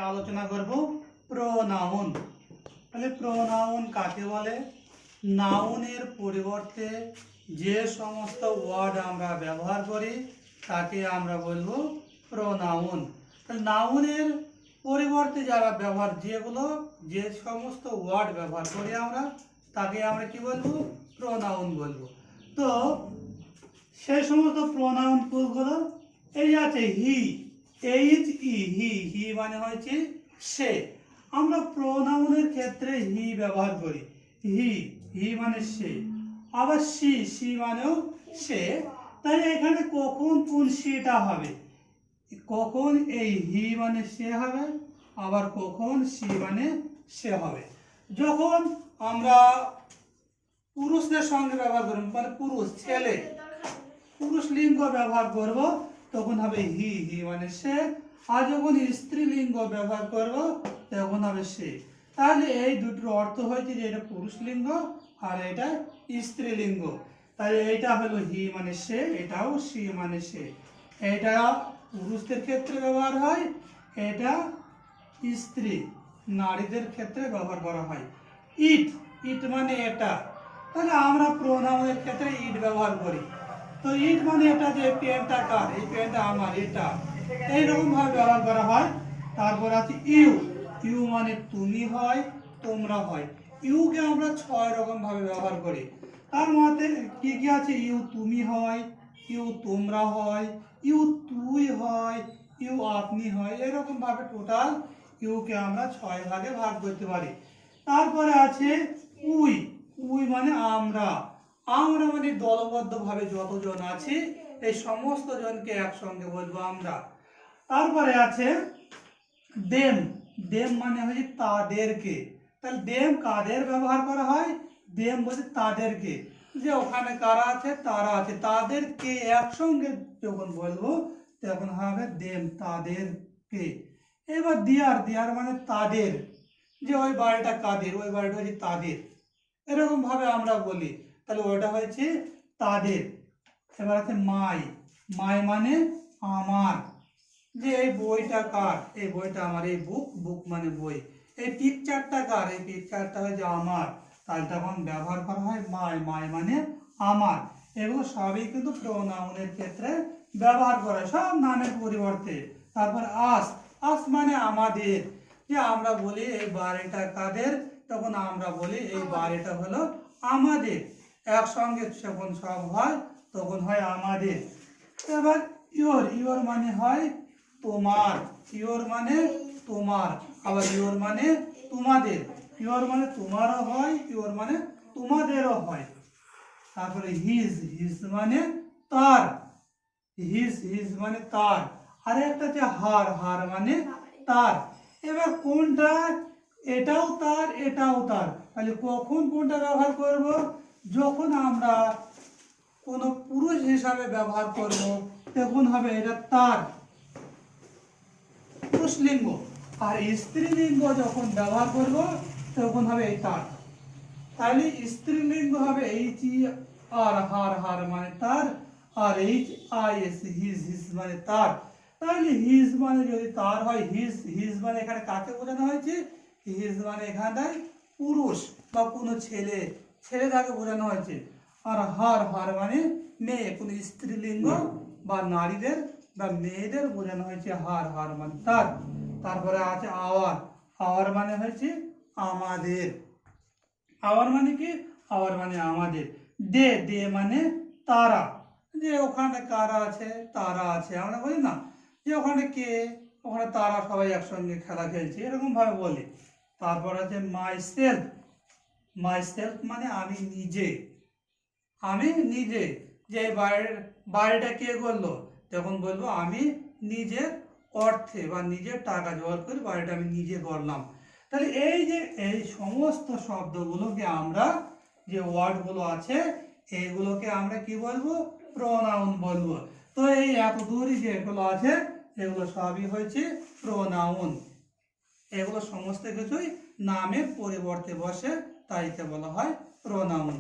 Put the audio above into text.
আলোচনা করব প্রোনাউন। তাহলে প্রোনাউন কাকে বলে? নাউনের পরিবর্তে যে সমস্ত ওয়ার্ড আমরা ব্যবহার করি তাকে আমরা বলবো প্রোনাউন। তাহলে নাউনের পরিবর্তে যারা ব্যবহার যে সমস্ত ওয়ার্ড ব্যবহার করি আমরা তাকে আমরা কি বলবো? প্রোনাউন বলবো। তো সেই সমস্ত প্রোনাউন গুলো এই আছে হি, হি মানে হচ্ছে সে। আমরা প্রোনাউনের ক্ষেত্রে হি ব্যবহার করি। হি মানে সে। আবার সি মানেও সে। তাই এখানে কখন কোন সেটা হবে? কখন এই হি মানে সে হবে, আবার কখন সি মানে সে হবে। যখন আমরা পুরুষদের সঙ্গে ব্যবহার করব, মানে পুরুষ লিঙ্গ ব্যবহার করব, তখন হবে হি মানে সে। আর যখন স্ত্রীলিঙ্গ ব্যবহার করব তখন হবে সে। তাহলে এই দুটোর অর্থ হয়েছে যে এটা পুরুষ লিঙ্গ আর এটা স্ত্রীলিঙ্গ। তাহলে এইটা হলো হি মানে সে, এটাও সি মানে সে। এটা পুরুষদের ক্ষেত্রে ব্যবহার হয়, এটা স্ত্রী নারীদের ক্ষেত্রে ব্যবহার করা হয়। ইট মানে এটা। তাহলে আমরা প্রোনাউনের ক্ষেত্রে ইট ব্যবহার করি। তো ইট মানে এটা, যে পেনটা কার, এই পেনটা আমার, এটা এইরকম ভাবে ব্যবহার করা হয়। তারপর আছে ইউ মানে তুমি হয়, তোমরা হয়। ইউকে আমরা 6 রকম ভাবে ব্যবহার করি। তার মধ্যে কি কি আছে? ইউ তুমি হয়, ইউ তোমরা হয়, ইউ তুই হয়, ইউ আপনি হয়। এরকম ভাবে টোটাল ইউকে আমরা 6 ভাগে ভাগ করতে পারি। তারপরে আছে উই মানে আমরা মানে দলবদ্ধ ভাবে যতজন আছে এই সমস্ত জনকে একসঙ্গে বলবো আমরা। তারপরে আছে দেম মানে হচ্ছে তাদেরকে। তাহলে দেম কাদের ব্যবহার করা হয়? দেম বলছে তাদেরকে, যে ওখানে কারা আছে, তারা আছে, তাদেরকে একসঙ্গে যখন বলবো তখন হবে দেম, তাদেরকে। এবার দেয়ার মানে তাদের, যে ওই বাড়িটা কাদের, ওই বাড়িটা হচ্ছে তাদের। এরকম ভাবে আমরা বলি। তাহলে ওটা হয়েছে তাদের। এবার আছে মাই মানে আমার, যে এই বইটা কার, এই বইটা আমার, এই বুক মানে বই। এই পিকচারটা কার, এই পিকচারটা হচ্ছে আমার। তাহলে তখন ব্যবহার করা হয় মাই মানে আমার। এগুলো সবই কিন্তু প্রোনাউনের ক্ষেত্রে ব্যবহার করা হয়, সব নামের পরিবর্তে। তারপর আস মানে আমাদের, যে আমরা বলি এই বাড়িটা কাদের, তখন আমরা বলি এই বাড়িটা হলো আমাদের। একসঙ্গে যখন সব হয় তখন হয় আমাদের। এবার ইয়োর মানে হয় তোমার, ইয়োর মানে তোমার, আবার ইয়োর মানে তোমাদের। ইয়োর মানে তোমারও হয়, ইয়োর মানে তোমাদেরও হয়। তারপরে হিজ মানে তার, হিজ মানে তার। আর একটা যে হার মানে তার। এবার কোনটা? এটাও তার, এটাও তার। তাহলে কখন কোনটা ব্যবহার করব? যখন আমরা কোনো পুরুষ হিসাবে ব্যবহার করব তখন হবে এটা তার, পুরুষ লিঙ্গ। আর স্ত্রীলিঙ্গ যখন ব্যবহার করব তখন হবে এই তার। তাহলে স্ত্রীলিঙ্গ হবে হার মানে তার, আর হিজ মানে তার। তাহলে হিজ মানে যদি তার হয়, হিজ মানে এখানে কাকে বোঝানো হয়েছে? হিজ মানে এখানটায় পুরুষ বা কোনো ছেলেটাকে বোঝানো হয়েছে। আর হার মানে মেয়ে, কোনো স্ত্রীলিঙ্গ বা নারীদের বা মেয়েদের বোঝানো হয়েছে হার মানে তার। তারপরে আছে আওয়ার মানে হয়েছে আমাদের। আওয়ার মানে কি? আওয়ার মানে আমাদের। দে মানে তারা, যে ওখানে কারা আছে, তারা আছে। আমরা বলি না যে ওখানে কে, ওখানে তারা সবাই একসঙ্গে খেলা খেলছে, এরকম ভাবে বলি। তারপর আছে মাই সেলফ মানে আমি নিজে। যে বাড়িটা কে করলো, তখন বলবো আমি নিজের অর্থে বা নিজের টাকা জোগাড় করে বাড়িটা আমি নিজে করলাম। তাহলে এই যে এই সমস্ত শব্দগুলোকে আমরা, যে ওয়ার্ডগুলো আছে এইগুলোকে আমরা কি বলবো? প্রোনাউন বলবো। তো এই এতদূরই যেগুলো আছে এগুলো সবই হয়েছে প্রোনাউন। এগুলো সমস্ত কিছুই নামের পরিবর্তে বসে, তাইকে বলা হয় প্রোনাউন।